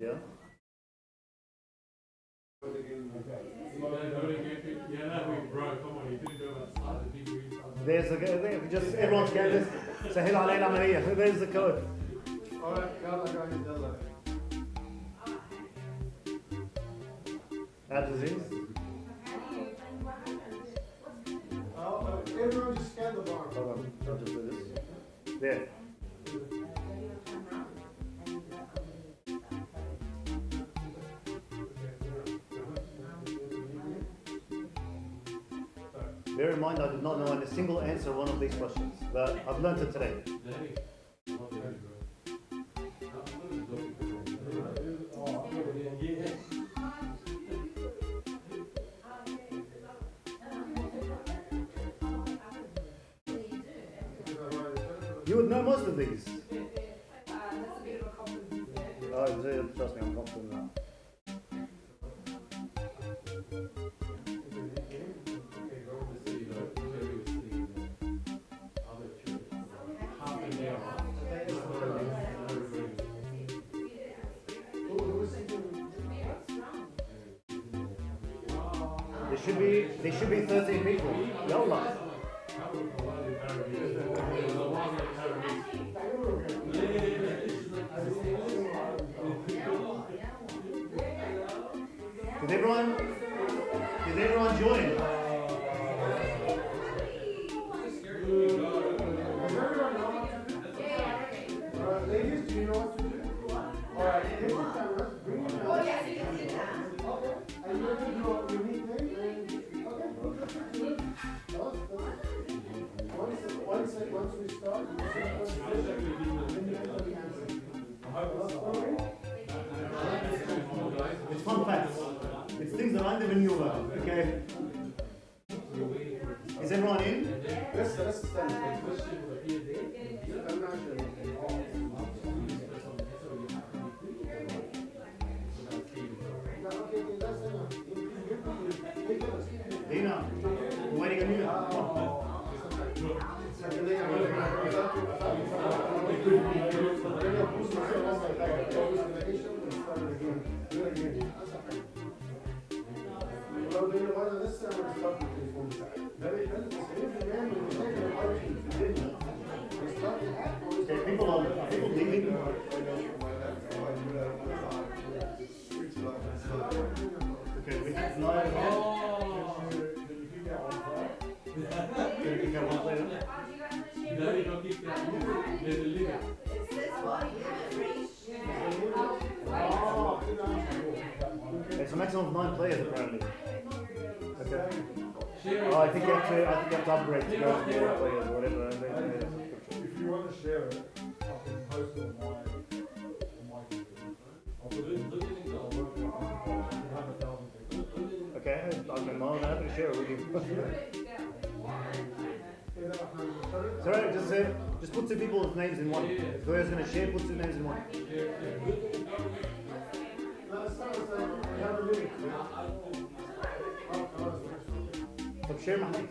Yeah. There's the code. Just everyone's get this. سهل علينا العملية. There's the code. Alright, يلا guys يلا. Add disease. Everyone just scan the bar. Hold on, I'll just do this. There. Bear in mind, I did not know a single answer one of these questions, but I've learned it today. You would know most of these. Oh, trust me, I'm confident now. There should be 13 people. Yalla. Did everyone join? Ladies, do you know what to do? Alright, take your cameras, bring your cameras. Okay, are you ready to do a unique thing? Okay, once we start, It's fun facts. It's things that I never knew about. Okay. Is everyone in? Let's stand. I'm not sure. Dina, we're waiting on you. Okay, people leaving. Okay, we have it's a maximum of 9 players apparently. Okay. Oh, I think you have to upgrade to go to more players or whatever. If you want to share it, I can post it on my computer. I'll put it in the link. I'll work it out. I can have 1,000 people. Okay, I'm more than happy to share it with you. Sorry, just put 2 people's names in one. If whoever's going to share, put 2 names in one. طب share محمد.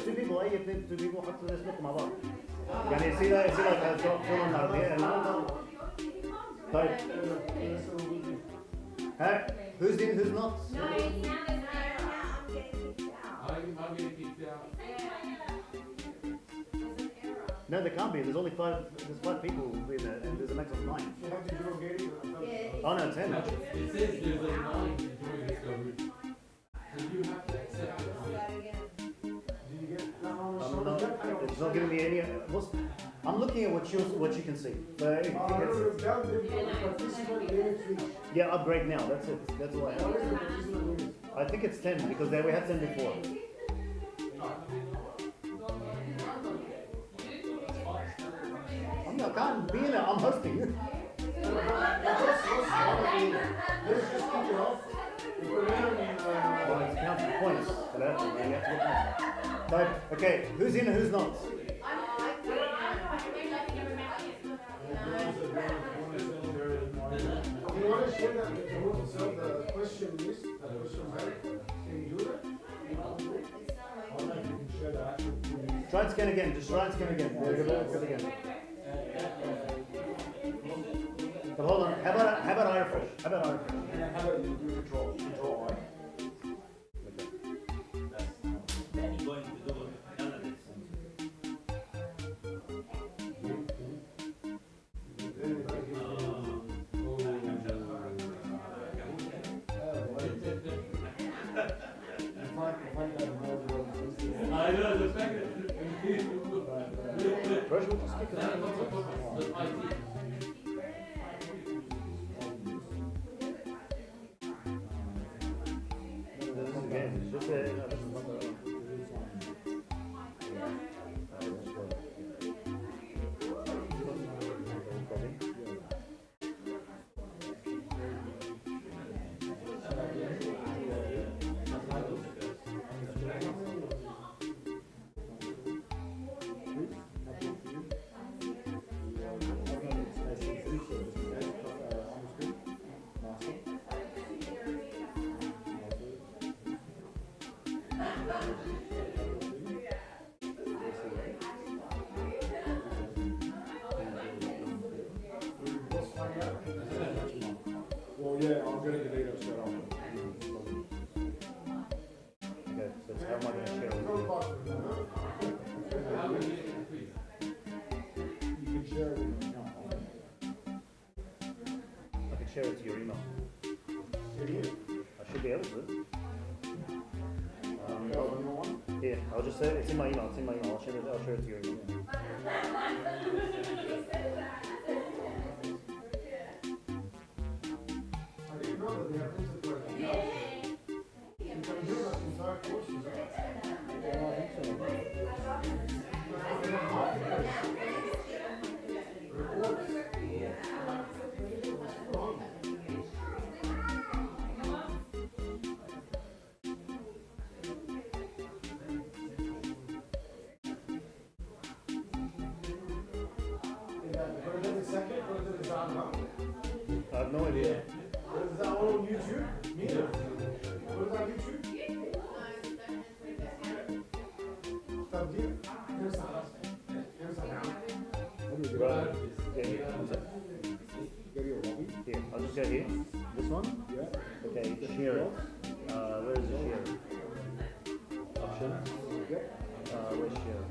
2 people, أي 2 people حطوا اسمكم مع بعض. يعني يصير فيلم النهارده. طيب. Hey, who's in, who's not? No, it's now there's an error. I'm getting kicked out. No, there can't be. There's only 5. There's 5 people in there, and there's a maximum of 9. You have to do a game. Oh no, 10. It says there's a 9 enjoying this government. So you have to accept it. It's not giving me any. I'm looking at what you can see. But yeah, upgrade now. That's it. That's all I have. I think it's 10 because we had 10 before. I can't be in it. I'm hosting. Well, it's counting points for that. You have to get points. But, okay, who's in and who's not? You want to share that the question list, the question bank? Can you do that? I don't know if you can share the actual. Try and scan again. Just try and scan again. Go again. hold on. How about I refresh? How about I refresh? And then how about you do control I? Then you're going to do none of this. I know the fact that Refresh, we'll just stick it out. the IT. Again, it's just this is not the Well, yeah, I'm gonna delete it straight off. Okay, so it's how am I going to share it? How would you get it complete? You can share it with your account. I can share it to your email. I should be able to. Here, I'll just say it's in my email. It's in my email. I'll share it to your email. I didn't know that they have integrated. You can do that entire courses. Put it in the second, put it in the sound. I have no idea. Is that all on YouTube? Me? What is that YouTube? Stop here. Here's the house. Here's the house. Right. Here, I'll just go here. This one? Yeah. Okay, share it. Where is the share? Options? Where's share?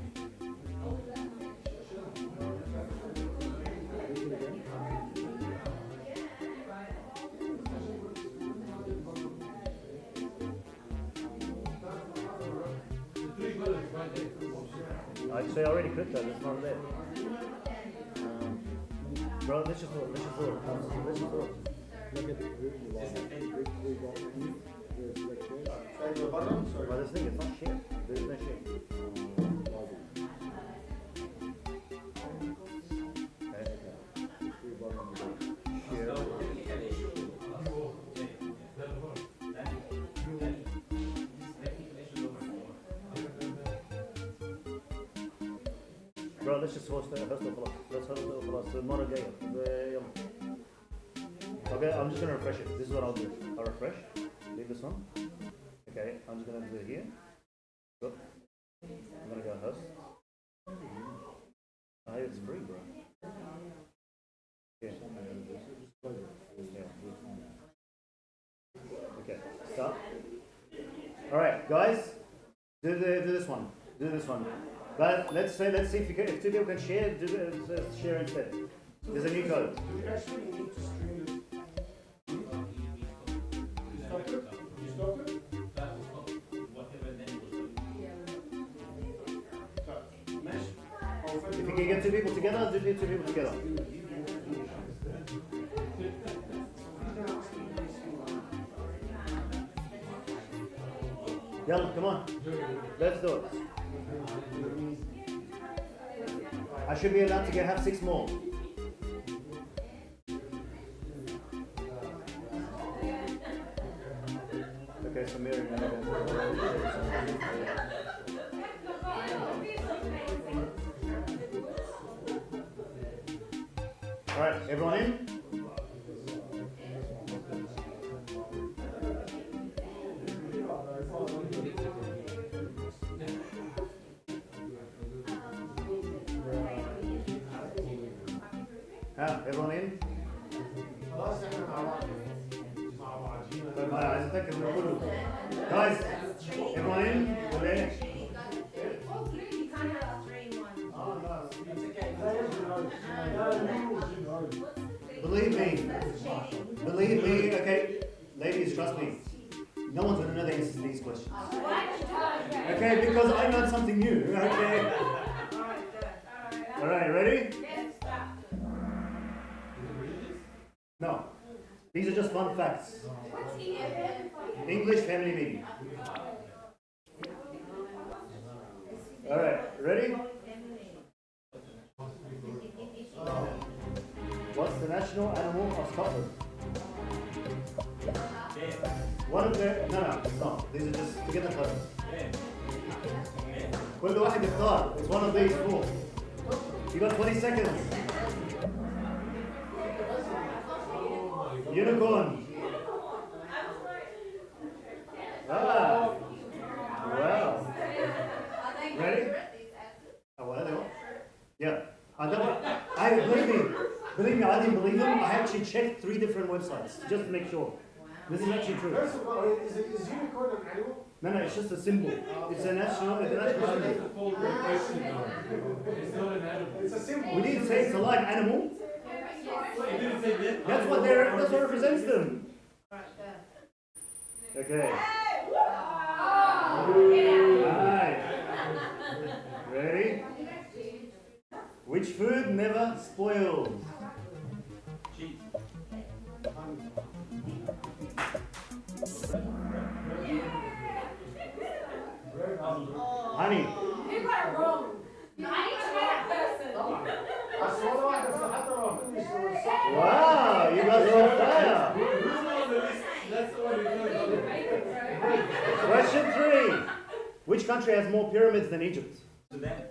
I already clicked that, it's not there. Bro, let's just do it. Look at the group. Well, this thing is not share. There's no share. Okay. Share. Bro, let's just host it خلاص. Let's host it خلاص. المرة الجاية. يلا. Okay, I'm just gonna refresh it. This is what I'll do. I'll refresh. Leave this one. Okay, I'm just gonna do it here. Go. I'm gonna go host. I hope it's free, bro. Yeah. Okay, stop. Alright, guys. Do this one. Do this one. But let's see if two people can share, share instead. There's a new code. Do we actually need to stream this? You stopped it? You stopped it? That will stop whatever then was If you can get two people together, do two people together. Yalla, come on. Let's do it. I should be allowed to have 6 more. Okay, so Mary, alright, everyone in? Everyone in? خلاص احنا مع بعض مع بعضينا. طيب انا عايز اتاكد من كله. Guys, everyone in? ولا ايه؟ Believe me, okay, ladies, trust me. No one's gonna know the answers to these questions. Okay, because I learned something new. Okay. All right, ready? No, these are just fun facts. English family meeting. All right, ready? What's the national animal of Scotland? One of the no, it's not. These are just forget the clubs. كل واحد يختار. It's one of these four. You got 20 seconds. Unicorn. Ah. Wow. Ready? Oh, well, they are. Yeah. Believe me, I didn't believe them. I actually checked 3 different websites just to make sure. This is actually true. First of all, is unicorn an animal? No, it's just a symbol. It's a national symbol. That's a full question though. It's not an animal. It's a symbol. We didn't say it's a live animal. You didn't say that? That's what represents them. Okay. Alright. Ready? Which food never spoils? Cheese. Honey. You got it wrong. I need to know that person. أصل واحدة في حتى لو مش صح. Wow, you guys are on fire. Who's on the list? That's the one who knows. Question 3. Which country has more pyramids than Egypt? Sudan.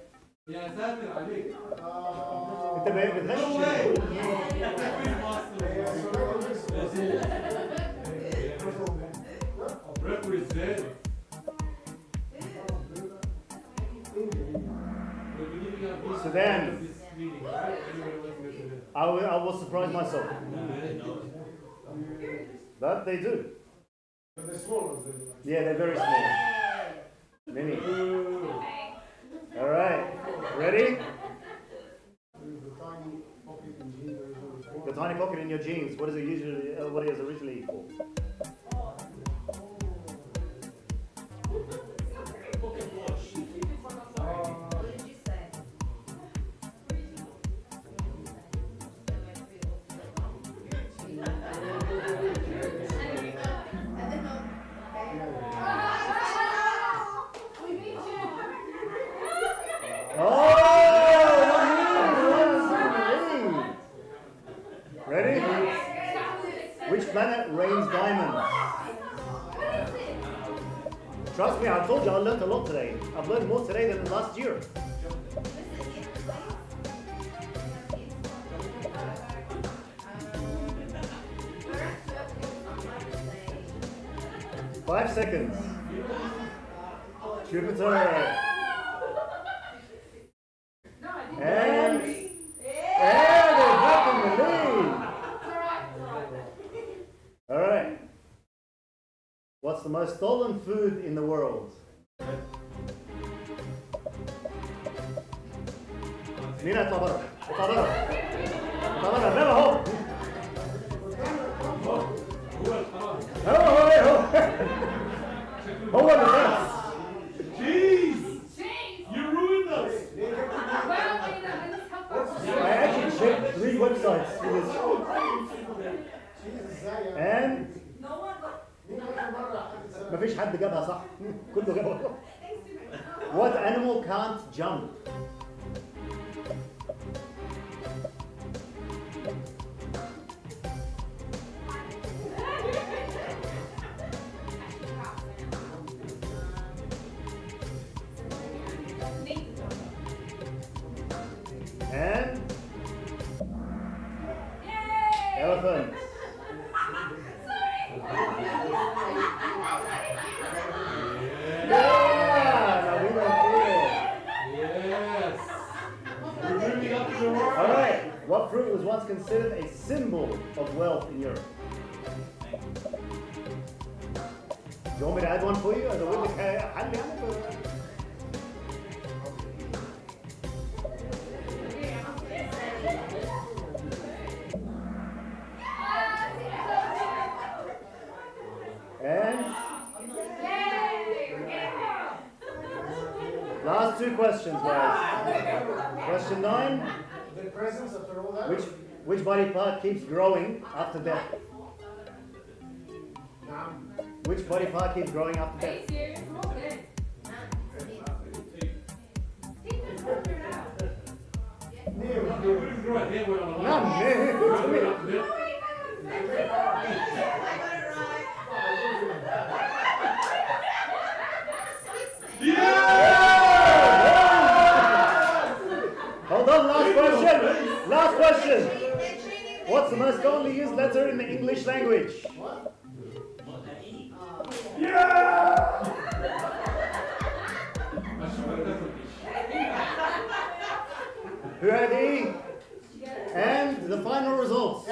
Yeah, exactly. I think. انت بتغش. No way. Represent. Sudan. This meeting, right? Anyone wants to go to this? I will surprise myself. But they do. But they're small ones. They're Yeah, they're very small. Many. Alright. Ready? the tiny pocket in jeans. The tiny pocket in your jeans. What is it usually? What is it originally for? Ready? Which planet rains diamonds? Trust me, I told you I learned a lot today. I've learned more today than last year. Five seconds. Jupiter. And they're back in the lead. All right. What's the most stolen food in the world? Nina, tabara. Never hope. هو اللي خلص. Jeez! You ruined us! I actually checked 3 websites for this. And مفيش حد جابها صح. كله جابها غلط. What animal can't jump? And elephant. Yeah, now we don't feel. Yes! You're moving up to the All right. What fruit was once considered a symbol of wealth in Europe? Do you want me to add one for you? As a witness, and last two questions, guys. Question 9. The presence after all that? Which body part keeps growing after death? Which body part keeps growing after death? Hold on, last question. Last question. What's the most commonly used letter in the English language? Who had E? And the final results.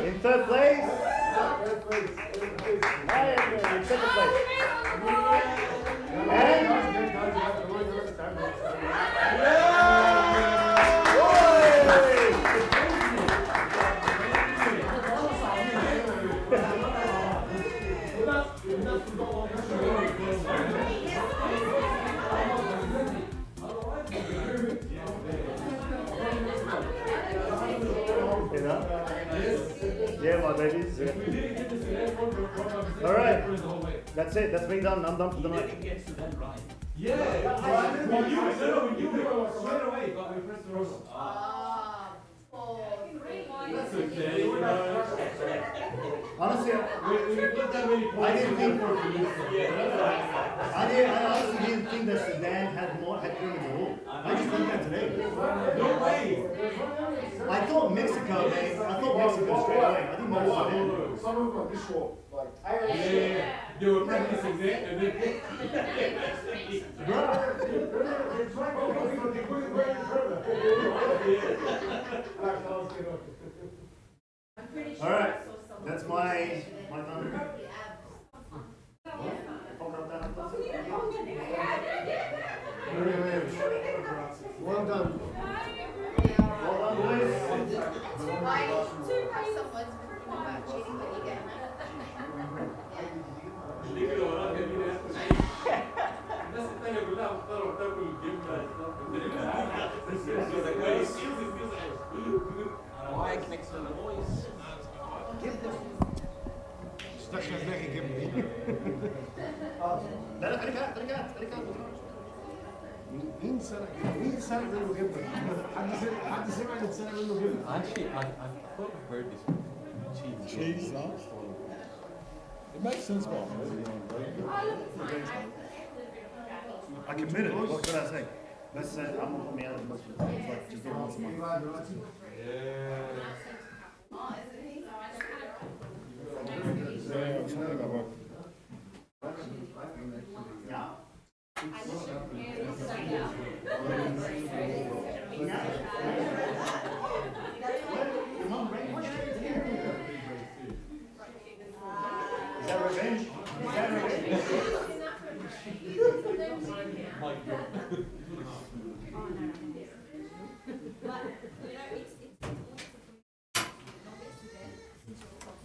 In third place. In second place. And yeah, my babies. All right, that's it. That's me done. I'm done for the night. Yeah. When you straight away, but we pressed the wrong. That's okay. Honestly, We put that many points. I didn't think. Yeah. I honestly didn't think that Sudan had pyramids at all. I just learned that today. No way. I thought Mexico, mate. I thought Mexico straight away. I didn't know Sudan. Some of them are this short. Like, Yeah. They were practicing there and then. All right, that's my time. well done. Well done, boys. Straks weg ik hem. Actually, I've thought I've heard this one. Cheese. Cheese, huh? It makes sense, man. I committed. What could I say? Let's say I'm gonna put me out of the book. It's like just give once a month. Yeah. Is that revenge? Is that revenge?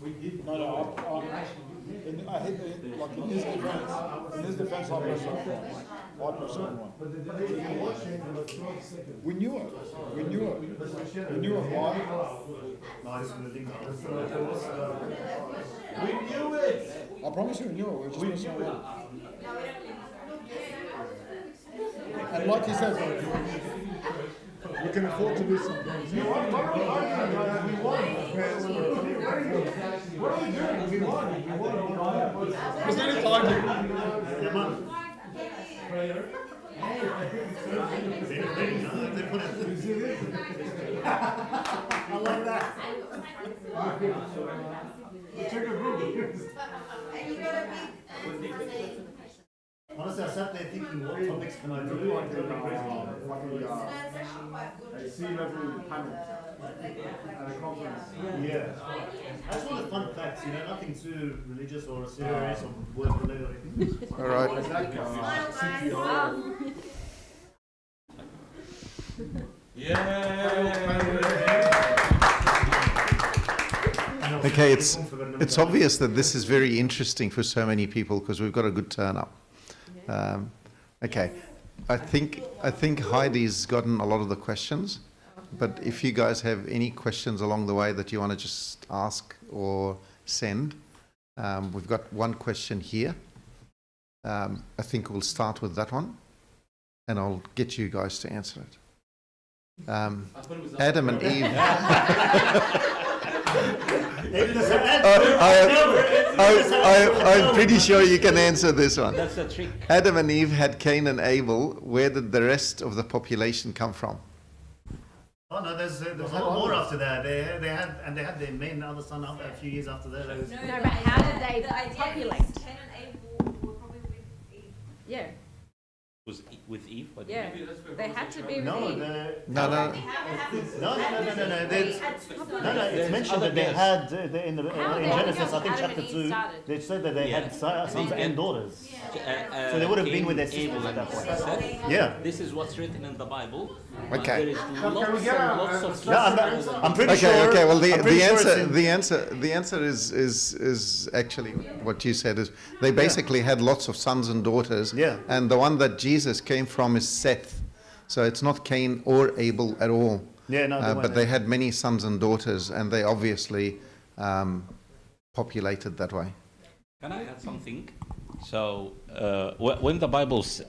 We did. No, I hit it like in his defense. In his defense, I pressed one. We knew it. We knew it. We knew it why. Nice from the thing. We knew it. I promise you, we knew it. We were just missing one. And like you said, we can afford to do some things. We won. What are we doing? We won. It's not a target. Come on. Prayer. I like that. Check a group. Honestly, I sat there thinking, what topics can I do? A sea-level panel at a conference. Yeah. I just wanted fun facts, nothing too religious or serious or work related or anything. All right. Okay, it's obvious that this is very interesting for so many people because we've got a good turn up. Okay, I think Heidi's gotten a lot of the questions, but if you guys have any questions along the way that you want to just ask or send, we've got one question here. I think we'll start with that one, and I'll get you guys to answer it. Adam and Eve. I'm pretty sure you can answer this one. That's a trick. Adam and Eve had Cain and Abel. Where did the rest of the population come from? Oh no, there's a lot more after that. They had their main other son a few years after that. No, but how did they populate? Cain and Abel were probably with Eve. Yeah, Was with Eve? What yeah. They had to be with No, Eve. No. No, it's mentioned that they had in Genesis, I think Adam chapter and Eve 2, started. they said that they had sons and daughters. So they would have been with their sisters at that point. Yeah. This is what's written in the Bible. Okay. There is lots and lots of No, I'm pretty sure. Okay. Well, I'm pretty sure the answer is actually what you said. Is they basically had lots of sons and daughters. Yeah. And the one that Jesus came from is Seth, so it's not Cain or Abel at all. Yeah, no, But they had many sons and daughters, and they obviously populated that way. Can I add something? So when the Bible's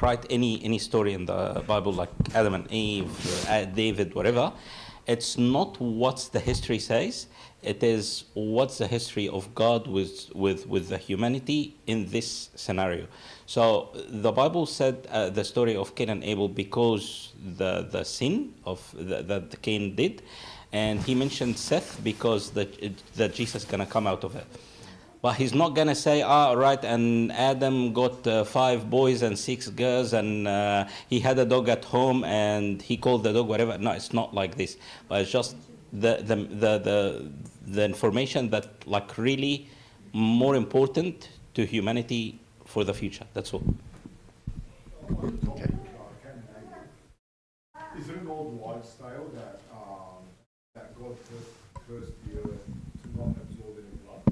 write any story in the Bible, like Adam and Eve, David, whatever, it's not what the history says. It is what's the history of God with the humanity in this scenario. So the Bible said the story of Cain and Abel because the sin of that Cain did, and he mentioned Seth because that Jesus is gonna come out of it. But he's not gonna say, right, and Adam got 5 boys and 6 girls, and he had a dog at home, and he called the dog whatever. No, it's not like this. But it's just the information that really more important to humanity for the future. That's all. Okay. Isn't it old wives' tale that God cursed the earth to not absorb any blood?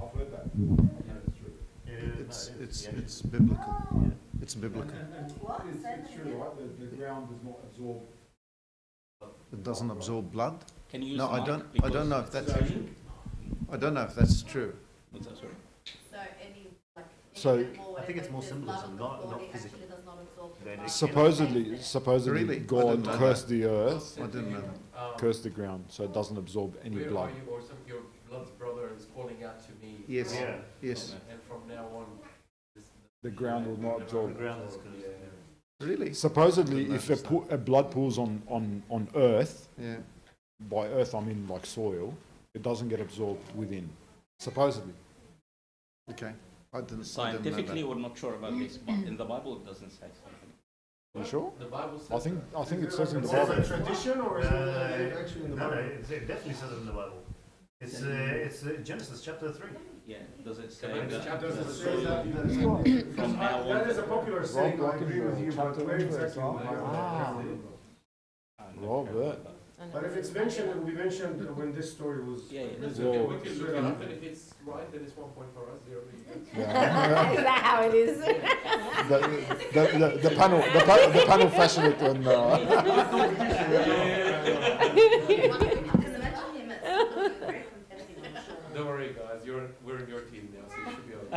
I've heard that. It's true. It's biblical. It's biblical. It's true, right? The ground does not absorb. It doesn't absorb blood. Can you use No, the I mic? don't. I Because- don't know if that's. I don't know if that's true. What's that, sorry? So any So- animal or I think it's more whatever, there's symbolism, blood on the not floor, it physical. actually does not absorb the Then blood. Supposedly, Really? I God didn't know cursed the earth, I didn't know. cursed the ground, so it doesn't absorb any Where blood. are you, or some your blood's brother is calling out to me. Yes. Yeah. Yes. And from now on, this, The ground will not The absorb. ground is good. Really? Supposedly, if a blood pools on earth, Yeah. by earth I mean like soil, it doesn't get absorbed within. Supposedly. Okay. I didn't. Scientifically, we're not sure about this, but in the Bible it doesn't say something. You sure? the Bible says I think it says in the Is it Bible. a tradition or is it actually in the No, Bible? it definitely says it in the Bible. It's Genesis chapter 3. Yeah, does it say But that? chapter Does it is say that? From now on. That is a popular saying, I Rob agree with you, but chapter where verse, exactly in the Bible? Robert. But if it's mentioned, it will be mentioned when this story was. Yeah, yeah. That's Well, okay, we can look it up, and if it's right, then it's 1 point for us, 0 for you. Yeah. Is that how it is? the panel fashioned it and Because imagine him at very competitive, I'm sure. Don't worry, guys, we're in your team now, so you should be okay.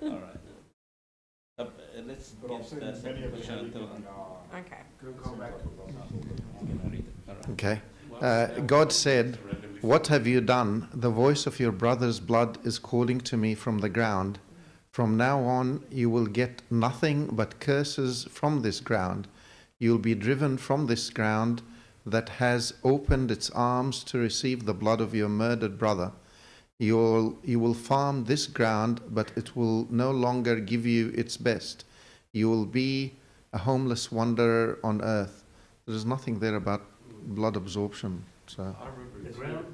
All right. Let's get the second question to Okay. read it. All right. Okay. God said, "What have you done? The voice of your brother's blood is calling to me from the ground. From now on, you will get nothing but curses from this ground. You'll be driven from this ground that has opened its arms to receive the blood of your murdered brother. You will farm this ground, but it will no longer give you its best. You will be a homeless wanderer on earth. There's nothing there about blood absorption. So The ground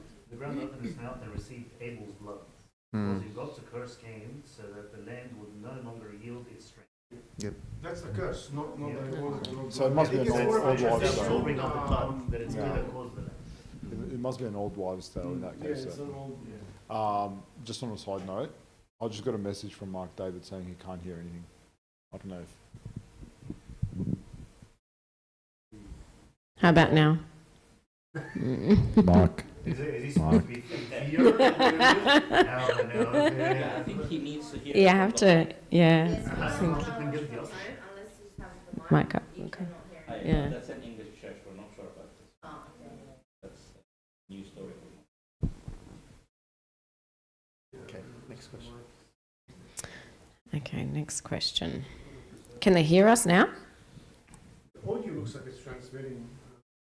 opened its mouth and received Abel's blood. Because he got to curse Cain, so that the land would no longer yield its strength. That's the curse, not the. So it must be an old wives' tale. Absorbing of the blood that it's going to cause the land. It must be an old wives' tale in that case. Just on a side note, I just got a message from Mark David saying he can't hear anything. I don't know if. How about now? Mark. Is he supposed to be here? I think he needs to hear. You have to, yeah. I think Unless you have the mic. mic up. You Okay. cannot hear it. Yeah. That's an English church. We're not sure about this. Oh, okay. That's a new story. Okay, next question. Okay, next question. Can they hear us now? The audio looks like it's transmitting.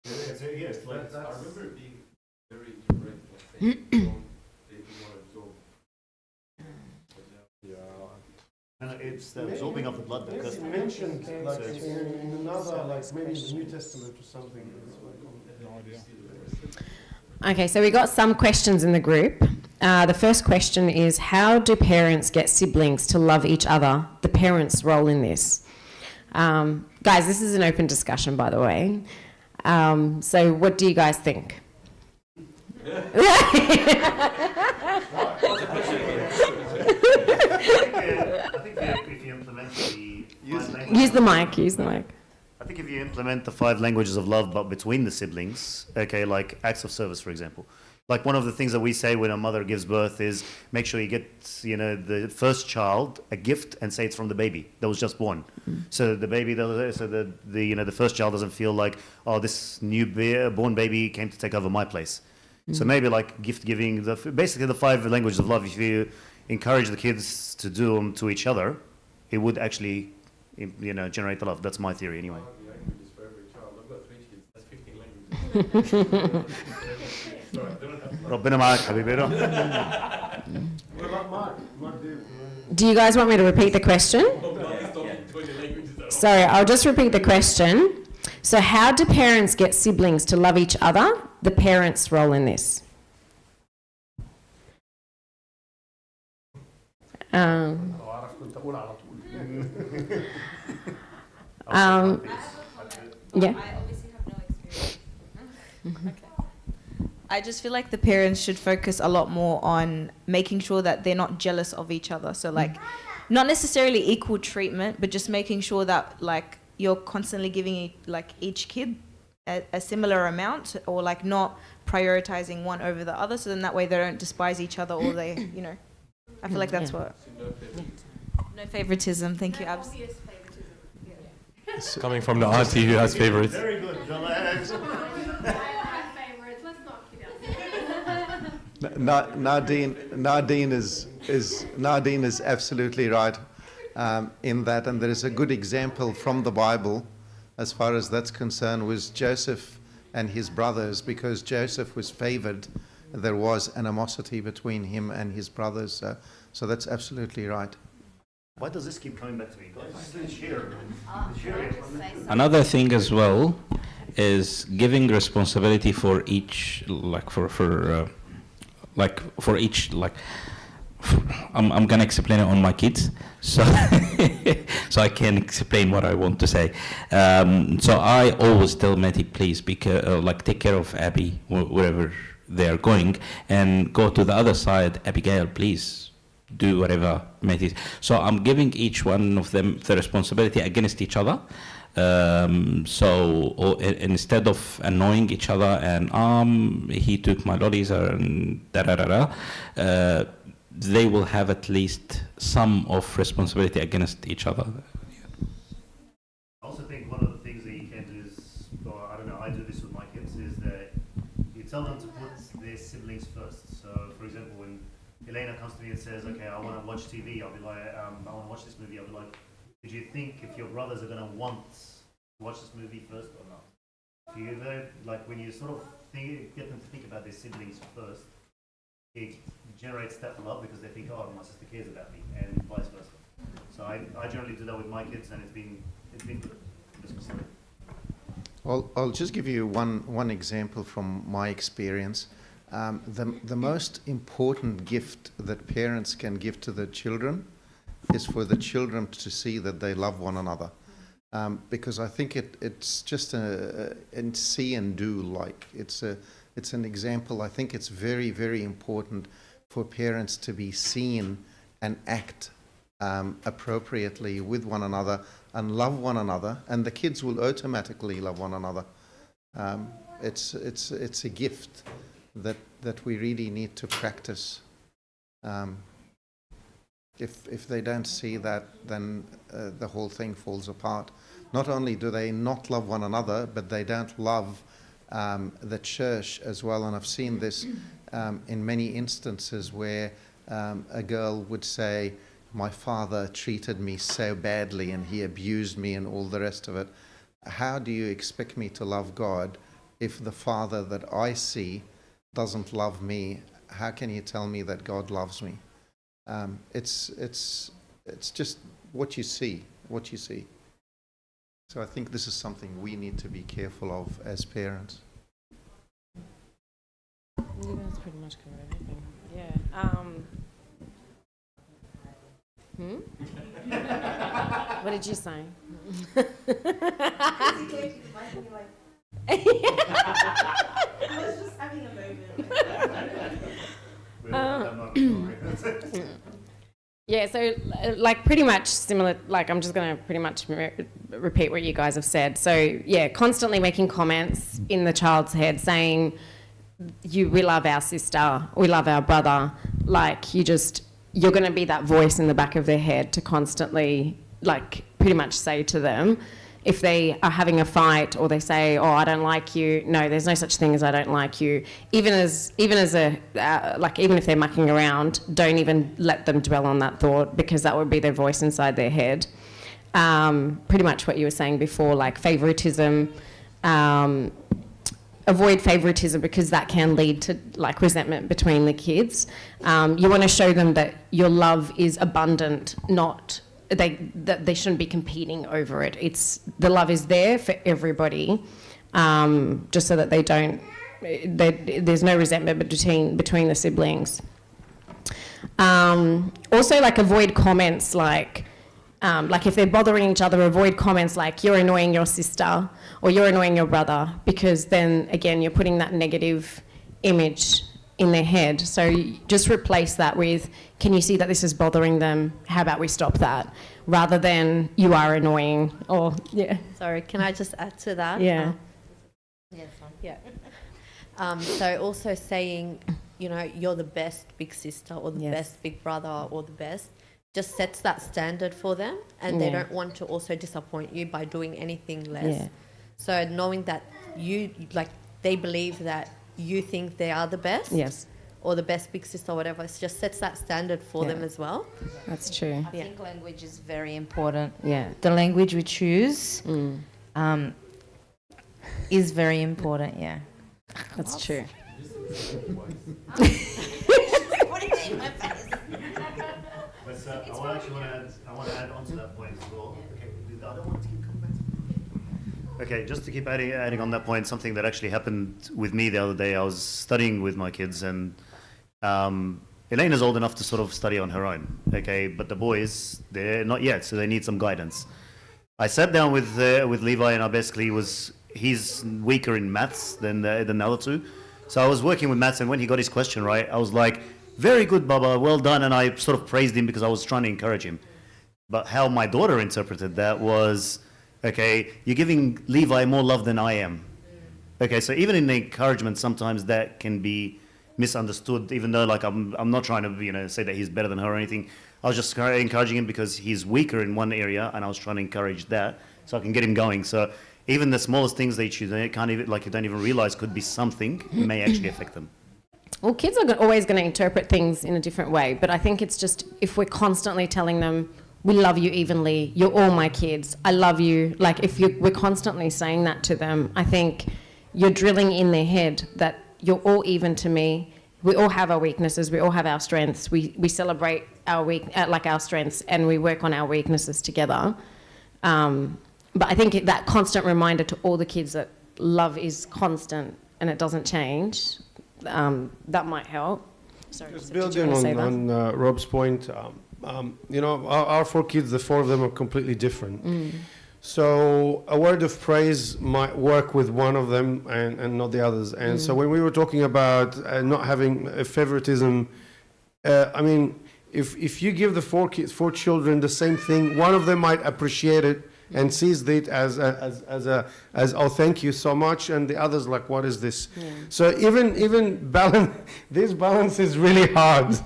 Yes, like That's- I remember it being very direct, like saying they didn't want to absorb. Yeah. it's the absorbing of the blood that It's cursed mentioned like So it's- in another, like maybe the New Testament or something. No idea. Okay, so we got some questions in the group. The first question is, how do parents get siblings to love each other? The parents' role in this. Guys, this is an open discussion, by the way. So what do you guys think? I think if you implement the Use the mic, use the mic. I think if you implement the 5 languages of love, but between the siblings, okay, like acts of service, for example. Like one of the things that we say when a mother gives birth is make sure you get, the first child a gift and say it's from the baby that was just born. So the baby, so the first child doesn't feel like, oh, this born baby came to take over my place. So maybe like gift giving, basically the 5 languages of love. If you encourage the kids to do them to each other, it would actually, generate the love. That's my theory, anyway. Languages for every child. I've got 3 kids. That's 15 languages. ربنا معك حبيبي. What about Mark? Mark did. Do you guys want me to repeat the question? Sorry, I'll just repeat the question. So how do parents get siblings to love each other? The parents' role in this. Yeah. I obviously have no experience. Okay. I just feel like the parents should focus a lot more on making sure that they're not jealous of each other. So like, not necessarily equal treatment, but just making sure that like you're constantly giving like each kid a similar amount, or like not prioritizing one over the other. So then that way they don't despise each other, or they, I feel like that's what. No favoritism. Thank you, Abs. Coming from the auntie who has favorites. Very good, relax. Nadine is absolutely right in that, and there is a good example from the Bible as far as that's concerned was Joseph and his brothers, because Joseph was favored. There was animosity between him and his brothers, so that's absolutely right. Why does this keep coming back to me, guys? Share. Another thing as well is giving responsibility for each, I'm gonna explain it on my kids, so so I can explain what I want to say. So I always tell Matty, please, take care of Abby wherever they are going, and go to the other side. Abigail, please do whatever Matty. So I'm giving each one of them the responsibility against each other. Instead of annoying each other and he took my lollies and they will have at least some of responsibility against each other. I also think one of the things that you can do is, or I don't know, I do this with my kids, is that you tell them to put their siblings first. So, for example, when Elena comes to me and says, okay, I want to watch TV, I'll be like, I want to watch this movie, I'll be like, did you think if your brothers are going to want to watch this movie first or not? You know, like when you sort of get them to think about their siblings first, it generates that love because they think, oh, my sister cares about me, and vice versa. So I generally do that with my kids, and it's been good. I'll just give you one example from my experience. The most important gift that parents can give to their children is for the children to see that they love one another. Because I think it's just a see and do like. It's an example. I think it's very, very important for parents to be seen and act appropriately with one another and love one another, and the kids will automatically love one another. It's a gift that we really need to practice. If they don't see that, then the whole thing falls apart. Not only do they not love one another, but they don't love the church as well. And I've seen this in many instances where a girl would say, my father treated me so badly and he abused me and all the rest of it. How do you expect me to love God if the father that I see doesn't love me? How can you tell me that God loves me? It's just what you see. So I think this is something we need to be careful of as parents. You guys pretty much covered everything. Yeah. What did you say? I was just having a moment. Yeah, so like pretty much similar, like I'm just going to pretty much repeat what you guys have said. So yeah, constantly making comments in the child's head saying, we love our sister, we love our brother, like you're going to be that voice in the back of their head to constantly like pretty much say to them, if they are having a fight or they say, oh, I don't like you, no, there's no such thing as I don't like you. Even if they're mucking around, don't even let them dwell on that thought, because that would be their voice inside their head. Pretty much what you were saying before, like favoritism, avoid favoritism, because that can lead to like resentment between the kids. You want to show them that your love is abundant, not that they shouldn't be competing over it. The love is there for everybody, just so that there's no resentment between the siblings. Also, like avoid comments like if they're bothering each other, avoid comments like you're annoying your sister or you're annoying your brother, because then again you're putting that negative image in their head. So you just replace that with, can you see that this is bothering them? How about we stop that? Rather than you are annoying, or yeah. Sorry, can I just add to that? Yeah. Yes. Yeah. So also saying, you're the best big sister or the best big brother or the best, just sets that standard for them, and they don't want to also disappoint you by doing anything less. Yeah. So knowing that they believe that you think they are the best. Yes. Or the best big sister or whatever, it just sets that standard for them as well. That's true. I think language is very important. Yeah. The language we choose is very important, yeah. That's true. But I want to add on to that point as well. Okay, I don't want to keep coming back to. Okay, just to keep adding on that point, something that actually happened with me the other day. I was studying with my kids, and Elaine is old enough to sort of study on her own. Okay, but the boys, they're not yet, so they need some guidance. I sat down with Levi, and he's weaker in maths than the other two. So I was working with maths, and when he got his question right, I was like, very good, Baba, well done. And I sort of praised him because I was trying to encourage him. But how my daughter interpreted that was, okay, you're giving Levi more love than I am. Okay, so even in the encouragement, sometimes that can be misunderstood, even though I'm not trying to say that he's better than her or anything. I was just encouraging him because he's weaker in one area, and I was trying to encourage that so I can get him going. So even the smallest things they choose, they can't even, you don't even realize could be something, may actually affect them. Well, kids are always going to interpret things in a different way, but I think it's just if we're constantly telling them, we love you evenly, you're all my kids, I love you, we're constantly saying that to them, I think you're drilling in their head that you're all even to me. We all have our weaknesses. We all have our strengths. We celebrate our our strengths, and we work on our weaknesses together. But I think that constant reminder to all the kids that love is constant and it doesn't change, that might help. Sorry, Just did you building wanna say that? on Rob's point, our 4 kids, the 4 of them are completely different. So a word of praise might work with one of them and not the others. And so when we were talking about not having a favoritism, I mean, if you give the 4 children the same thing, one of them might appreciate it and sees it as oh, thank you so much, and the others like, what is this? So even balance, this balance is really hard.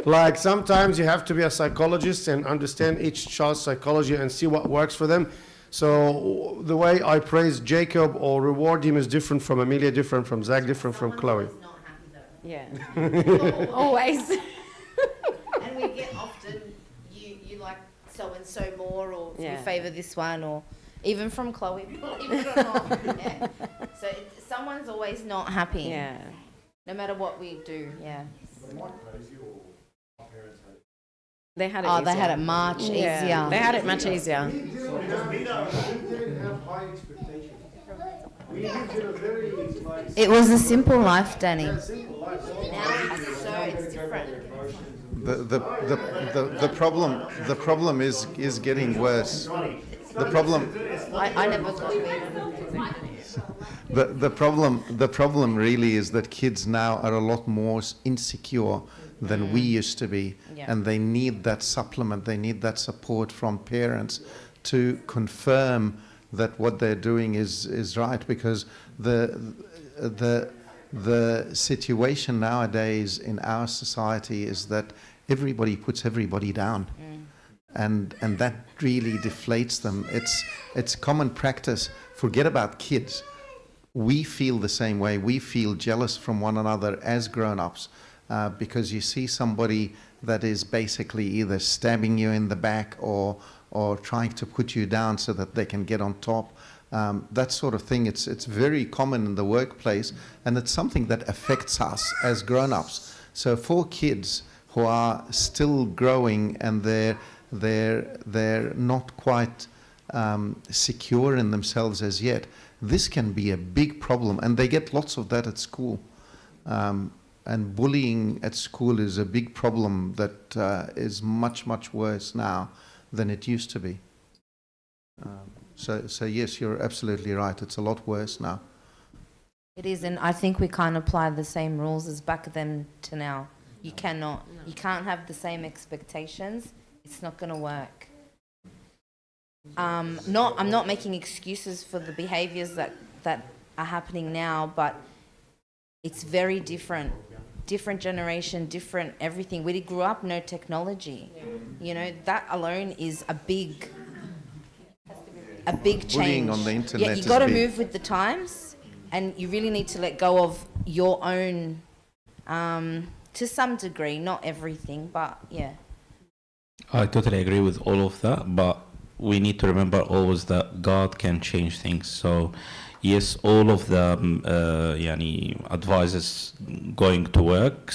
Like sometimes you have to be a psychologist and understand each child's psychology and see what works for them. So the way I praise Jacob or reward him is different from Amelia, different from Zach, different from Chloe. Yeah. Always. And we get often, you like so-and-so more, or Yeah. you favour this one, or even from Chloe, believe it or not. Yeah. So someone's always not happy. Yeah. No matter what we do, yeah. They had it Oh, easier. they had it much easier. They had it much easier. We didn't have high expectations. We lived in a very, like... It was a simple life, Danny. Yeah, simple life. It's different. The problem is getting worse. The problem I never got the problem really is that kids now are a lot more insecure than we used to be, and they need that supplement, they need that support from parents to confirm that what they're doing is right, because the situation nowadays in our society is that everybody puts everybody down, and that really deflates them. It's common practice. Forget about kids. We feel the same way. We feel jealous from one another as grown-ups, because you see somebody that is basically either stabbing you in the back or trying to put you down so that they can get on top. That sort of thing, it's very common in the workplace, and it's something that affects us as grown-ups. So for kids who are still growing and they're not quite secure in themselves as yet, this can be a big problem, and they get lots of that at school. And bullying at school is a big problem that is much, much worse now than it used to be. So yes, you're absolutely right. It's a lot worse now. It is, and I think we can't apply the same rules as back then to now. You cannot. You can't have the same expectations. It's not going to work. I'm not making excuses for the behaviours that are happening now, but it's very different. Different generation, different everything. We grew up no technology. You know, that alone is a big change. Bullying on the internet. Yeah, you is got to big. move with the times, and you really need to let go of your own, to some degree, not everything, but yeah. I totally agree with all of that, but we need to remember always that God can change things. So yes, all of the advices going to work,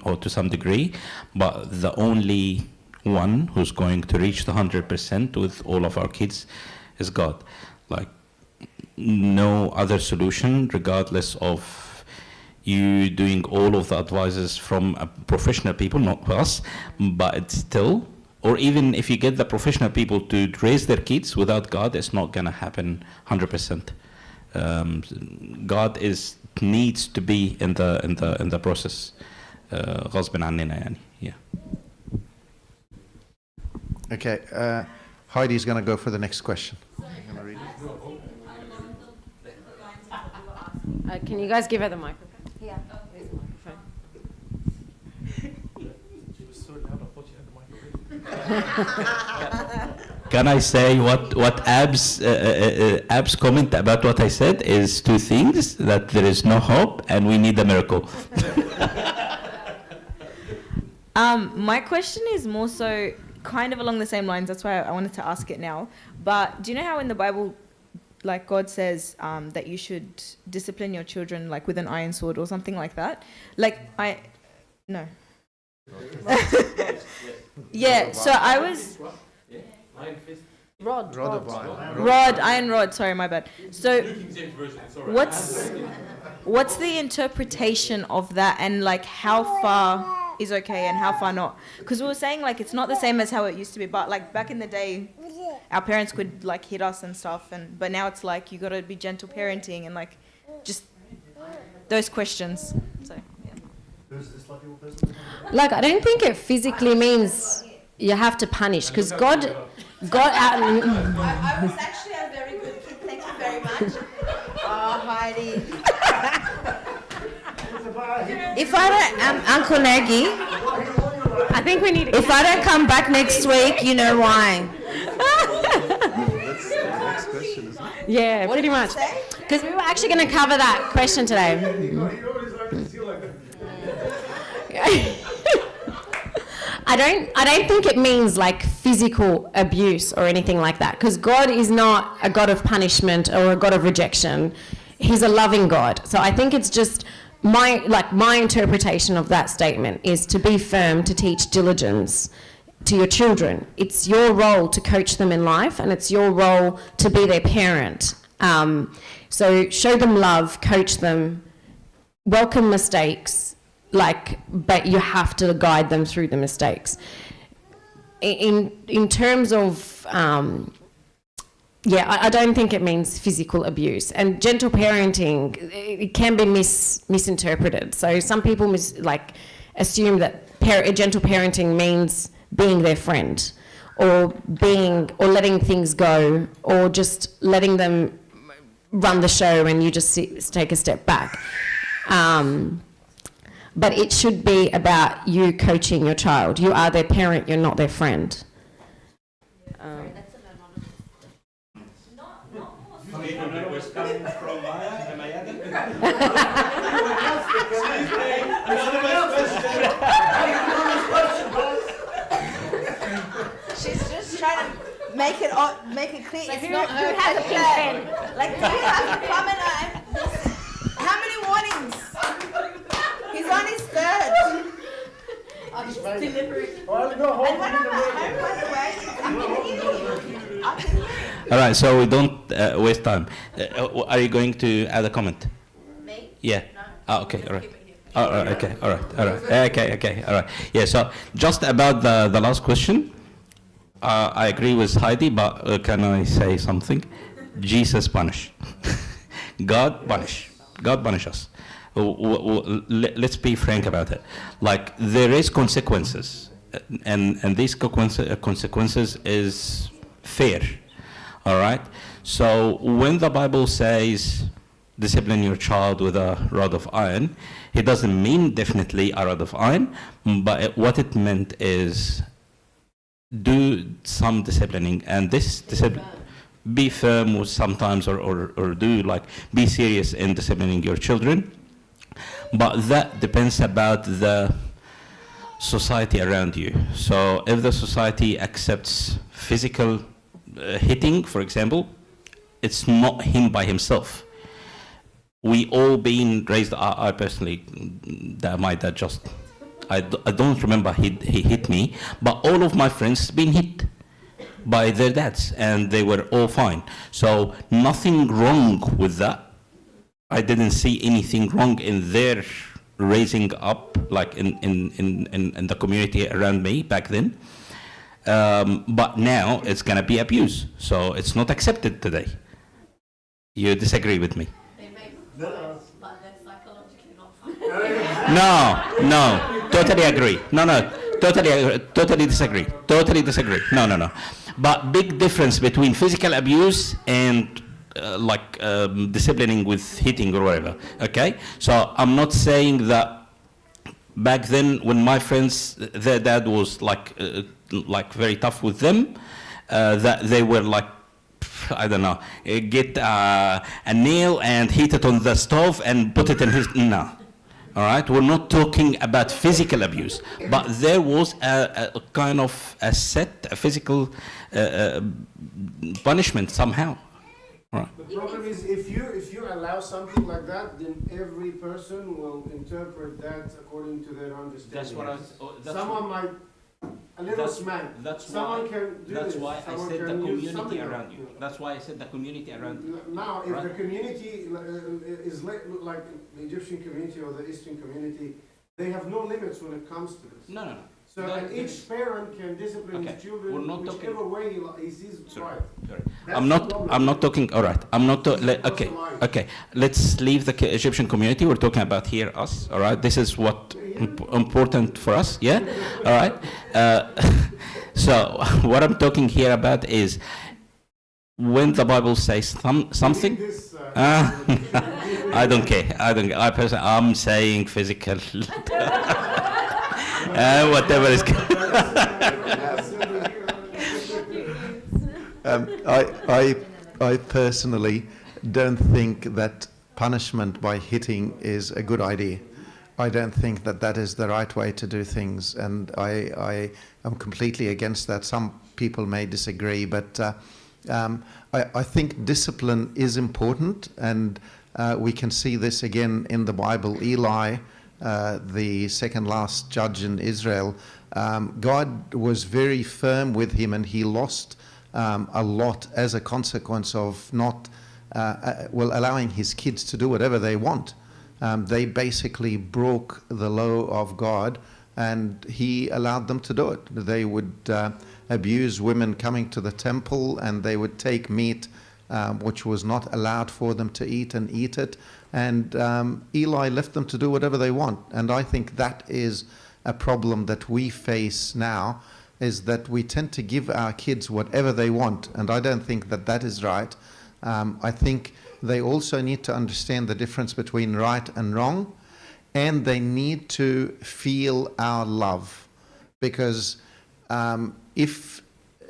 or to some degree, but the only one who's going to reach the 100% with all of our kids is God. Like, no other solution, regardless of you doing all of the advices from professional people, not us, but it's still, or even if you get the professional people to raise their kids without God, it's not going to happen 100%. God needs to be in the process. غصب عننا يعني. Yeah. Okay, Heidi's going to go for the next question. Can you guys give her the microphone? Yeah. There's the microphone. Can I say what Ab's comment about what I said is 2 things: that there is no hope and we need a miracle. My question is more so kind of along the same lines. That's why I wanted to ask it now. But do you know how in the Bible like God says that you should discipline your children like with an iron sword or something like that. Like no. Yeah, so I was iron rod, sorry, my bad. So what's the interpretation of that, and like how far is okay and how far not? Because we were saying like it's not the same as how it used to be, but like back in the day our parents could like hit us and stuff, but now it's like you got to be gentle parenting and like just those questions. So like, I don't think it physically means you have to punish, because God out. I was actually a very good kid. Thank you very much. Oh, Heidi. If I don't, Uncle Nagy, I think we need. If I don't come back next week, you know why. That's the next question, isn't it? Yeah, pretty much. Because we were actually going to cover that question today. I don't think it means like physical abuse or anything like that, because God is not a God of punishment or a God of rejection. He's a loving God. So I think it's just my interpretation of that statement is to be firm, to teach diligence to your children. It's your role to coach them in life, and it's your role to be their parent. So show them love, coach them, welcome mistakes, but you have to guide them through the mistakes. In terms of, I don't think it means physical abuse. And gentle parenting, it can be misinterpreted. So some people assume that gentle parenting means being their friend, or letting things go, or just letting them run the show and you just take a step back. But it should be about you coaching your child. You are their parent, you're not their friend. She's just trying to make it clear. So it's who not her has a pink pen? Like, do you have to come and how many warnings? He's on his third. I'm just delivering. And when I'm at home, by the way, I can hear you. I can hear you. All right, so we don't waste time. Are you going to add a comment? Me? Yeah. Oh, okay, all right. Okay, all right. Okay, all right. Yeah, so just about the last question, I agree with Heidi, but can I say something? Jesus punish. God punish us. Let's be frank about it. Like, there is consequences, and these consequences is fair. All right. So when the Bible says discipline your child with a rod of iron, it doesn't mean definitely a rod of iron, but what it meant is do some disciplining, and this discipline, be firm sometimes, or do be serious in disciplining your children. But that depends about the society around you. So if the society accepts physical hitting, for example, it's not him by himself. We all been raised, I personally, my dad just, I don't remember he hit me, but all of my friends been hit by their dads, and they were all fine. So nothing wrong with that. I didn't see anything wrong in their raising up, like in the community around me back then. But now it's gonna be abuse, so it's not accepted today. You disagree with me? No, totally agree. No, totally disagree. No. But big difference between physical abuse and disciplining with hitting or whatever. Okay, so I'm not saying that back then when my friends, their dad was very tough with them, that they were I don't know, get a nail and hit it on the stove and put it in his, no. All right, we're not talking about physical abuse, but there was a kind of a physical punishment somehow. Right. The problem is if you allow something like that, then every person will interpret that according to their understanding. That's what I was. Someone might a little smack. Someone can do That's this. why I Someone said the can use community something around else. you. That's why I said the community around you. Now, if Right. the community is like the Egyptian community or the Eastern community, they have no limits when it comes to this. No. So and each parent can discipline Okay, his children we're not whichever way he sees right. Sorry. That's I'm the not. problem. I'm not talking. All right. I'm not. Okay. Okay. Let's leave the Egyptian community. We're talking about here us. All right. This is what important for us. Yeah. All right. So what I'm talking here about is when the Bible says something. I don't care. I personally, I'm saying physical. Whatever is. I personally don't think that punishment by hitting is a good idea. I don't think that that is the right way to do things, and I am completely against that. Some people may disagree, but I think discipline is important, and we can see this again in the Bible. Eli, the second last judge in Israel, God was very firm with him, and he lost a lot as a consequence of not allowing his kids to do whatever they want. They basically broke the law of God, and he allowed them to do it. They would abuse women coming to the temple, and they would take meat which was not allowed for them to eat and eat it. And Eli left them to do whatever they want. And I think that is a problem that we face now, is that we tend to give our kids whatever they want. And I don't think that that is right. I think they also need to understand the difference between right and wrong, and they need to feel our love. Because if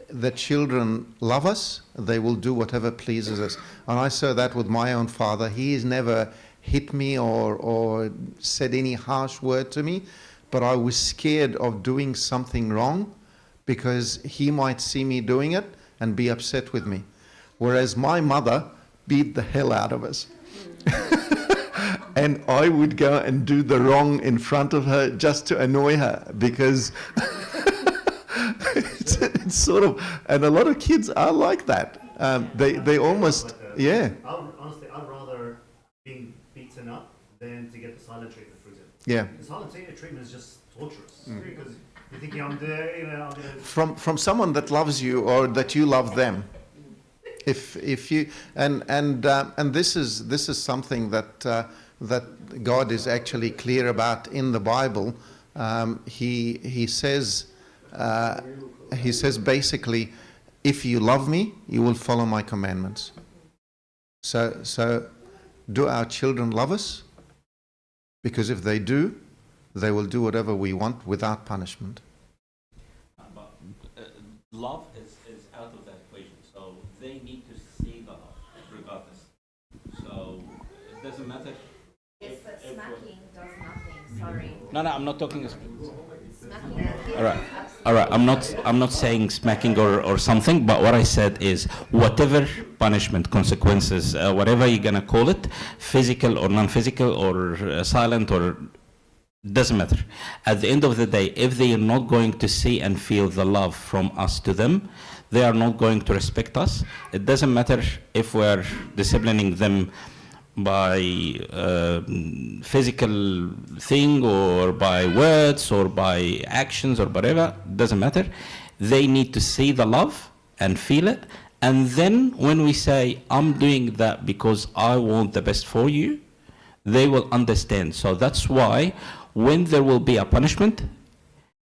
the children love us, they will do whatever pleases us. And I saw that with my own father. He has never hit me or said any harsh word to me, but I was scared of doing something wrong because he might see me doing it and be upset with me. Whereas my mother beat the hell out of us. And I would go and do the wrong in front of her just to annoy her, because it's sort of, and a lot of kids are like that. They almost, yeah. Honestly, I'd rather being beaten up than to get the silent treatment, for example. Yeah. The silent treatment is just torturous, because you're thinking I'm gonna... From someone that loves you or that you love them. If you and this is something that that God is actually clear about in the Bible. He says basically, if you love me, you will follow my commandments. So do our children love us? Because if they do, they will do whatever we want without punishment. But love is out of that equation, so they need to see the love regardless. So it doesn't matter. Yes, but smacking does nothing. Sorry. No, I'm not talking. Smacking. All right. I'm not saying smacking or something. But what I said is whatever punishment, consequences, whatever you're gonna call it, physical or non-physical or silent or doesn't matter. At the end of the day, if they are not going to see and feel the love from us to them, they are not going to respect us. It doesn't matter if we're disciplining them by physical thing or by words or by actions or whatever, doesn't matter. They need to see the love and feel it. And then when we say, I'm doing that because I want the best for you, they will understand. So that's why when there will be a punishment,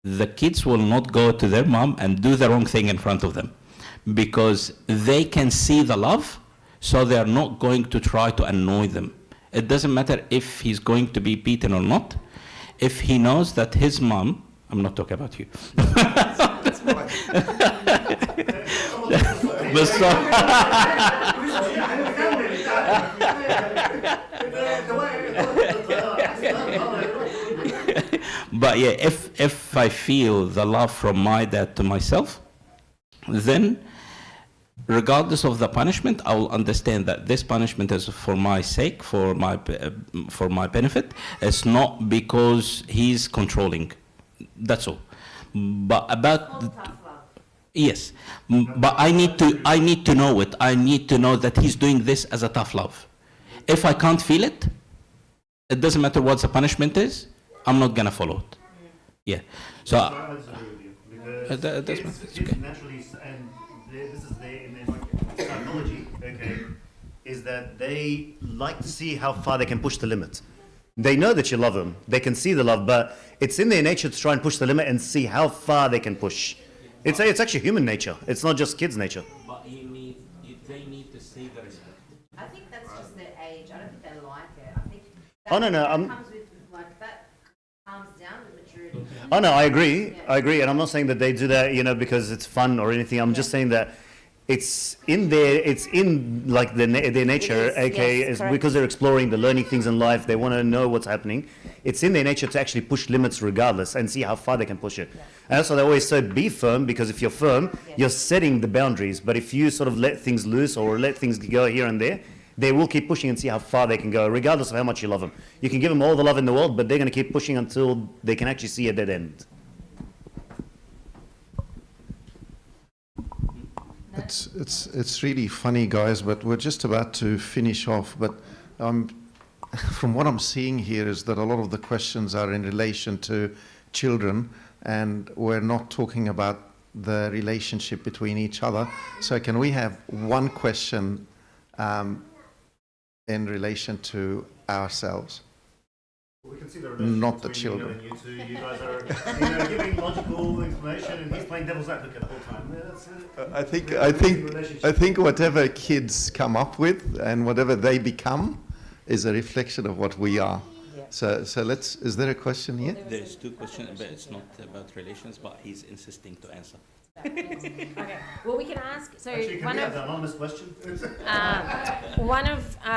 the kids will not go to their mom and do the wrong thing in front of them, because they can see the love. So they are not going to try to annoy them. It doesn't matter if he's going to be beaten or not. If he knows that his mom, I'm not talking about you. But yeah, if I feel the love from my dad to myself, then regardless of the punishment, I will understand that this punishment is for my sake, for my benefit. It's not because he's controlling. That's all. But about yes, but I need to know it. I need to know that he's doing this as a tough love. If I can't feel it, it doesn't matter what the punishment is. I'm not gonna follow it. Yeah. So. I disagree with you because kids naturally, and this is in their psychology, okay, is that they like to see how far they can push the limit. They know that you love them. They can see the love, but it's in their nature to try and push the limit and see how far they can push. It's actually human nature. It's not just kids' nature. But they need to see the respect. I think that's just their age. I don't think they like it. I think Oh, no, that I'm- comes with, like, that calms down with maturity. Oh no, I agree. I agree, and I'm not saying that they do that, because it's fun or anything. I'm just saying that it's in like their nature. It is, Okay, yes, it's correct. because they're exploring, they're learning things in life. They want to know what's happening. It's in their nature to actually push limits regardless and see how far they can push it. And that's why they always say be firm, because if you're firm, you're setting the boundaries. But if you sort of let things loose or let things go here and there, they will keep pushing and see how far they can go, regardless of how much you love them. You can give them all the love in the world, but they're going to keep pushing until they can actually see a dead end. It's really funny, guys, but we're just about to finish off. But from what I'm seeing here is that a lot of the questions are in relation to children, and we're not talking about the relationship between each other. So can we have one question in relation to ourselves? We can see the Not the between children. You two. You guys are giving logical information, and he's playing devil's advocate the whole time. Yeah, that's it. I think whatever kids come up with and whatever they become is a reflection of what we are. So let's. Is there a question here? There's two questions, but it's not about relations. But he's insisting to answer. Okay. Well, we can ask. So Actually, can one we of have the anonymous question?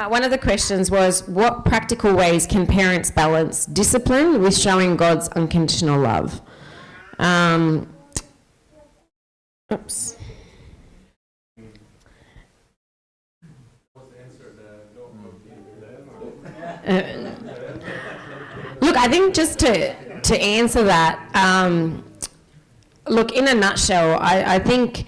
one of the questions was, what practical ways can parents balance discipline with showing God's unconditional love? Oops. Look, I think just to answer that, look, in a nutshell, I think,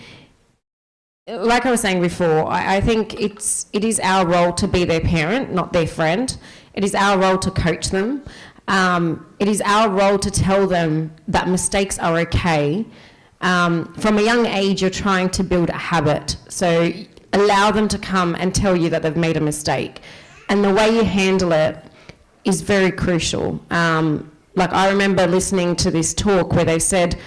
like I was saying before, I think it is our role to be their parent, not their friend. It is our role to coach them. It is our role to tell them that mistakes are okay. From a young age, you're trying to build a habit. So allow them to come and tell you that they've made a mistake. And the way you handle it is very crucial. Like, I remember listening to this talk where they said,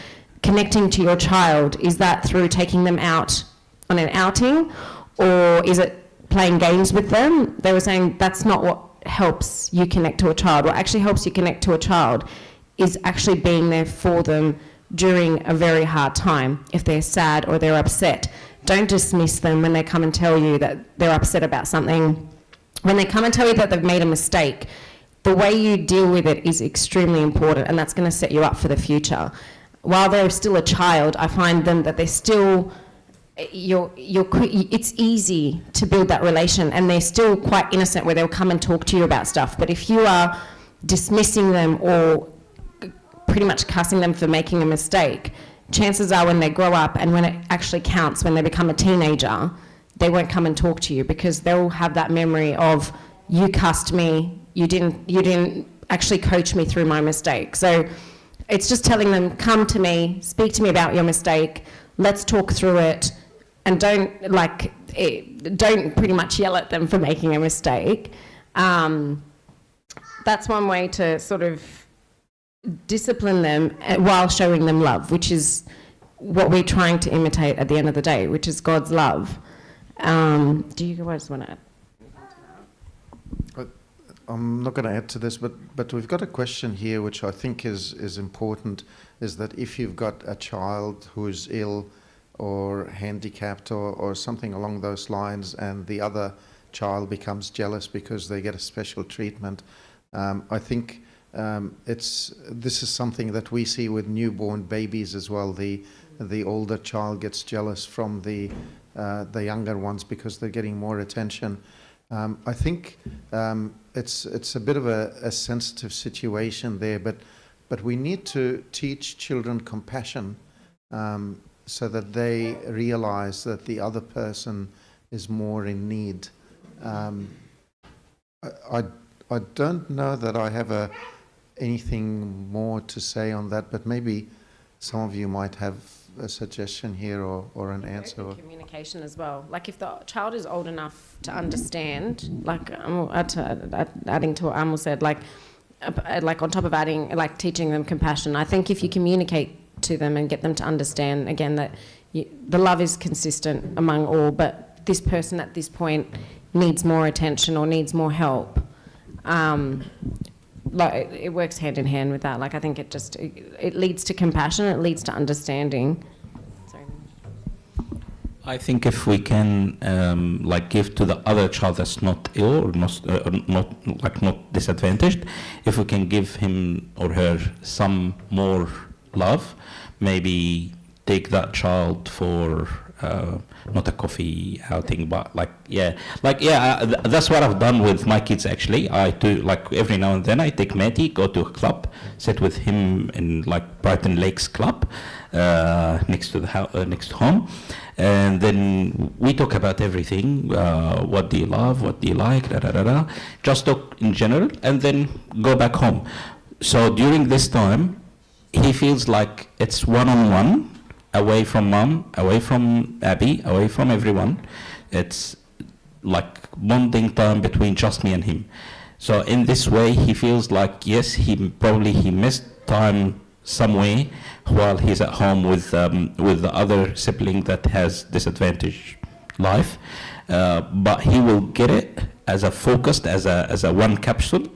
connecting to your child, is that through taking them out on an outing, or is it playing games with them? They were saying that's not what helps you connect to a child. What actually helps you connect to a child is actually being there for them during a very hard time. If they're sad or they're upset, don't dismiss them when they come and tell you that they're upset about something. When they come and tell you that they've made a mistake, the way you deal with it is extremely important, and that's going to set you up for the future. While they're still a child, I find them that they're still, it's easy to build that relation, and they're still quite innocent where they'll come and talk to you about stuff. But if you are dismissing them or pretty much cussing them for making a mistake, chances are when they grow up and when it actually counts, when they become a teenager, they won't come and talk to you, because they'll have that memory of, you cussed me, you didn't actually coach me through my mistake. So it's just telling them, come to me, speak to me about your mistake, let's talk through it, and don't pretty much yell at them for making a mistake. That's one way to sort of discipline them while showing them love, which is what we're trying to imitate at the end of the day, which is God's love. Do you guys want to add? I'm not going to add to this, but we've got a question here which I think is important, is that if you've got a child who is ill or handicapped or something along those lines, and the other child becomes jealous because they get a special treatment, I think this is something that we see with newborn babies as well. The older child gets jealous from the younger ones because they're getting more attention. I think it's a bit of a sensitive situation there, but we need to teach children compassion so that they realize that the other person is more in need. I don't know that I have anything more to say on that, but maybe some of you might have a suggestion here or an answer. Communication as well. Like if the child is old enough to understand, like adding to what Amul said, like on top of adding, like teaching them compassion, I think if you communicate to them and get them to understand, again, that the love is consistent among all, but this person at this point needs more attention or needs more help. Like it works hand in hand with that. Like I think it leads to compassion, it leads to understanding. Sorry. I think if we can like give to the other child that's not ill or not disadvantaged, if we can give him or her some more love, maybe take that child for not a coffee outing, but that's what I've done with my kids actually. I do, like, every now and then I take Matty, go to a club, sit with him in like Brighton Lakes Club next to the house, next home, and then we talk about everything. What do you love? What do you like? Just talk in general, and then go back home. So during this time, he feels like it's one-on-one, away from mom, away from Abby, away from everyone. It's like bonding time between just me and him. So in this way, he feels like, yes, he missed time somewhere while he's at home with the other sibling that has disadvantaged life, but he will get it as a focused, as a one capsule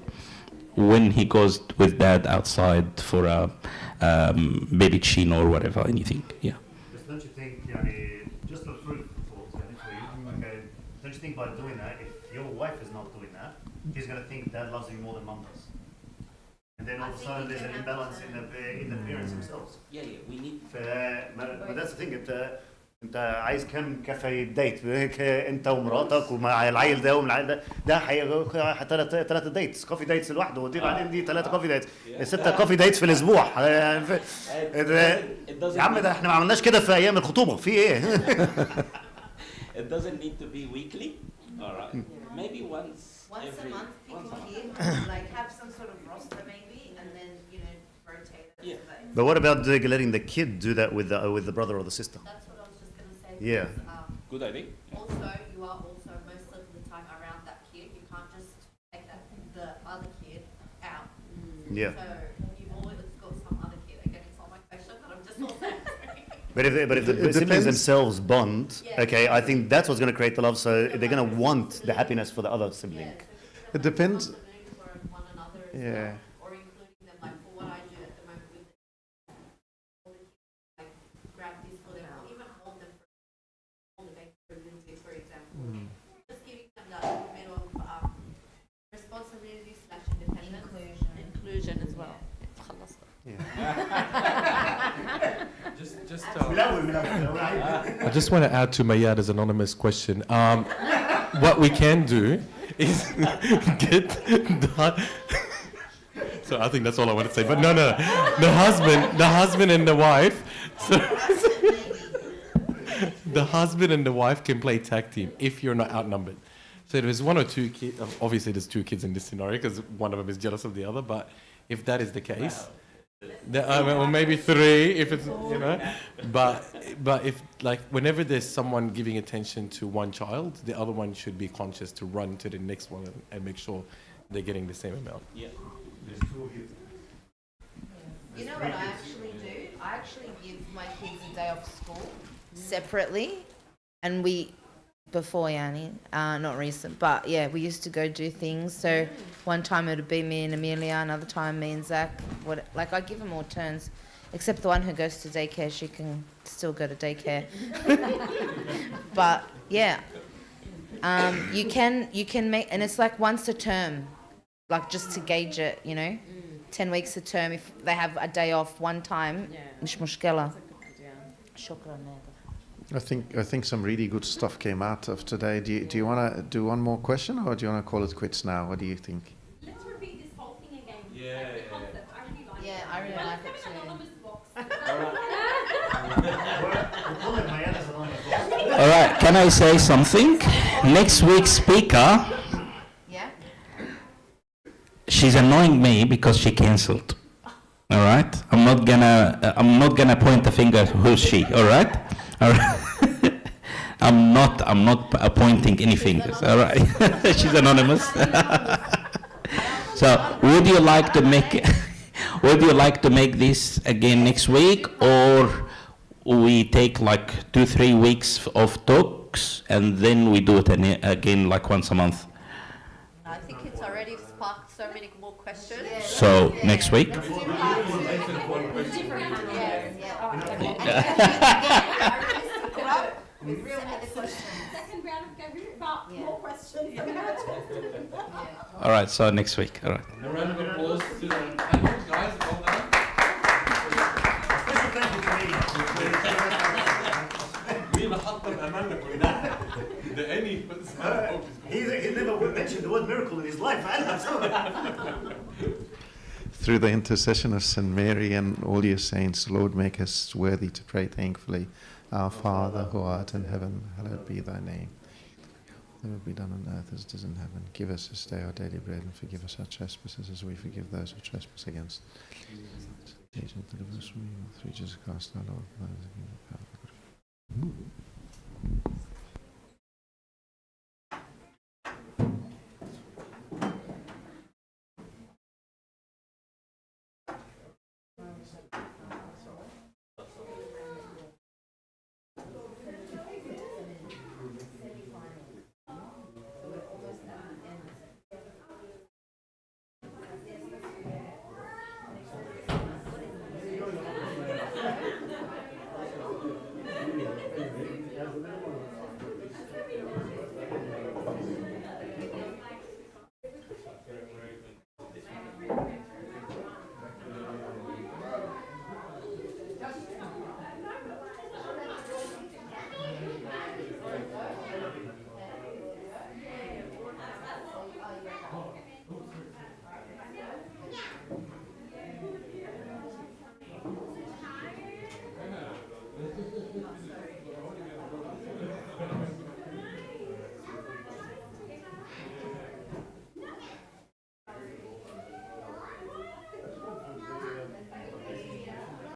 when he goes with dad outside for a baby chino or whatever, anything. Yeah. Don't you think, just a fruit thought, okay, don't you think by doing that, if your wife is not doing that, he's going to think dad loves you more than mum does? And then all of a sudden there's an imbalance in the parents themselves. Yeah, we need. But that's the thing, انت عايز كم كافيه ديت انت ومراتك ومع العيل ده والعيل ده ثلاثه ديتس كوفي ديتس لوحده ودي بعدين دي ثلاثه كوفي ديتس 6 كوفي ديتس في الاسبوع يا عم ده احنا ما عملناش كده في ايام الخطوبه في ايه It doesn't need to be weekly. All right. Maybe once every, a month people here like have some sort of roster maybe and then rotate it. Yeah. But what about letting the kid do that with the brother or the sister? That's what I was just going to say. Yeah. Because, good idea. Also, you are also most of the time around that kid. You can't just take the other kid out. Yeah. So you've always got some other kid. Again, it's not my question, but I'm just also answering. But if the siblings themselves bond, okay, I think that's what's going to create the love. So they're going to want the happiness for the other sibling. It depends. For one another as Yeah. well, or including them, like for what I do at the moment with like grab this for them, or even hold them for the baby for Lindsay, for example. Just giving them that little bit of responsibility / independence, inclusion as well. I just want to add to Mayada's anonymous question. What we can do is get the... So I think that's all I want to say. But no. The husband and the wife. So the husband and the wife can play tag team if you're not outnumbered. So if there's one or two kids, obviously there's 2 kids in this scenario because one of them is jealous of the other. But if that is the case, or maybe 3 if it's But if like whenever there's someone giving attention to one child, the other one should be conscious to run to the next one and make sure they're getting the same amount. Yeah. There's 2 of you. You know what I actually do? I actually give my kids a day off school separately, and before Yanni, not recent, but yeah, we used to go do things. So one time it would be me and Amelia, another time me and Zach. I give them all turns, except the one who goes to daycare, she can still go to daycare. But yeah, you can make, and it's like once a term, like just to gauge it, 10 weeks a term, if they have a day off one time, مش مشكلة. شكرا. I think some really good stuff came out of today. Do you want to do one more question, or do you want to call it quits now? What do you think? Let's repeat this whole thing again. Yeah, Like the concept. I really like it. Yeah, I really Well, like let's it have an too. anonymous box. We're calling Maya's anonymous box. All right, can I say something? Next week's speaker, Yeah? she's annoying me because she cancelled. All right, I'm not gonna point the finger who's she. All right, all right. I'm not pointing any fingers. All right, she's anonymous. So, would you like to make this again next week, or we take like 2-3 weeks of talks and then we do it again like once a month? I think it's already sparked so many more questions. So next week. Second round of Gabby, but more questions. All right, so next week. All right. A round of applause to the panel, guys. Well done. Special thank you to مين اللي حط الأمانة كلها؟ ده أني He never mentioned the word miracle in his life. Through the intercession of St. Mary and all your saints, Lord, make us worthy to pray thankfully. Our Father, who art in heaven, hallowed be thy name. Thy will be done on earth as it is in heaven. Give us this day our daily bread, and forgive us our trespasses as we forgive those who trespass against us. Deliver us from evil. Through Jesus Christ our Lord. Thine is the kingdom, power, and glory. As